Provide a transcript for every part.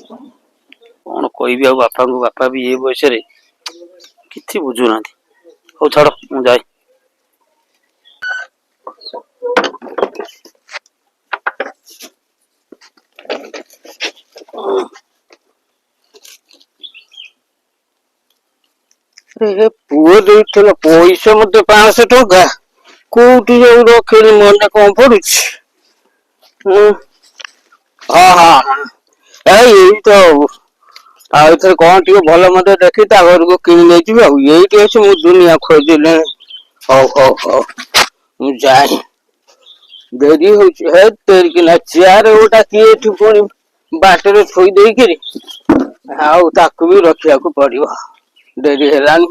कौन कहबी आ बापा को बापा भी ये बयस कि बुझुना हौ छाड़ मु जाए पुओ देला पैसा मत 500 टका कोठी जो रखेली मन कौन पड़ू हाँ हाँ यही तो आउथरे कौन टिके भल मत देखी ता घर को किनी नै जिबे यही अछि मु दुनिया खोजिले हौ हौ हौ मु जाए देरी हो है तेरी कि ना चेयर ओटा किए ठुकोनी बाटरे थोई देई करी आउ ताकू भी रखिया को पड़ियो देरी हेलानी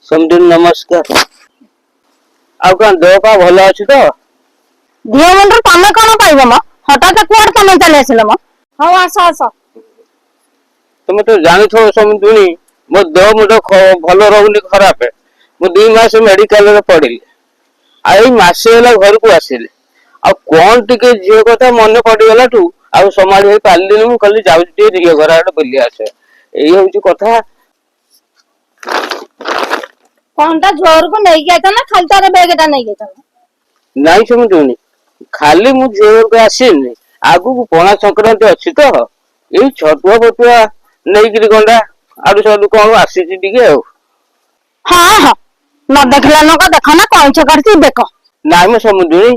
समझ नमस्कार आउ का देह पा भल अछि तो दियो मंडर तमे कोन पाइबो म हठात कोड तमे चले आसिलो म हो आस आस तुम तो जानी थो समझुनी मो देह मुझे भल रहउनी खराब मु 2 मास मेडिकल रे पड़िली आई मासे होला घर को आसिले आ कोन टिके जियो कथा मन पड़ी गला टू आ संभाली हे पालिनी मु कली जाउ टे जियो घर आडे बुली आसे एई होची कथा कोनटा जोर को नहीं गया था ना खालता रे बैगटा नहीं गया था नहीं समझुनी खाली मु जोर को आसिनी आगु को पणा संक्रांति अछि तो एई छटुआ बटुआ नहीं कि गंडा आडू साडू कोन आसी छि टिके हां हां न देखला न का देखो ना कौन छ करती देखो नाइ म समझुनी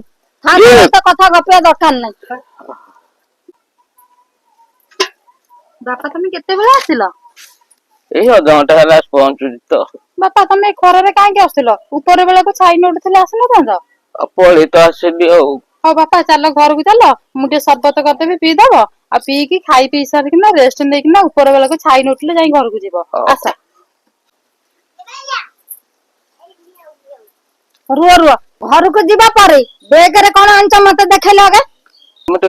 हां तो कथा गपिया दरकार नहीं बापा तुम केते बेला आसिलो एई अधा घंटा हला पहुंचुजी तो बापा तुम खरा रे काहे के आसिलो ऊपर बेला को छाई नोडथिले आसिनो त पळी तो आसेली औ हो बापा चलो घर को चलो मुटे शरबत करते भी पी दबो आ पी की खाई पी सार कि ना रेस्ट दे कि ना ऊपर बेला को छाई नोटले जाई घर को जीवो आसा रुआ रुआ घर को जीवा पारे बेग रे कोन अंच मते देखैला गे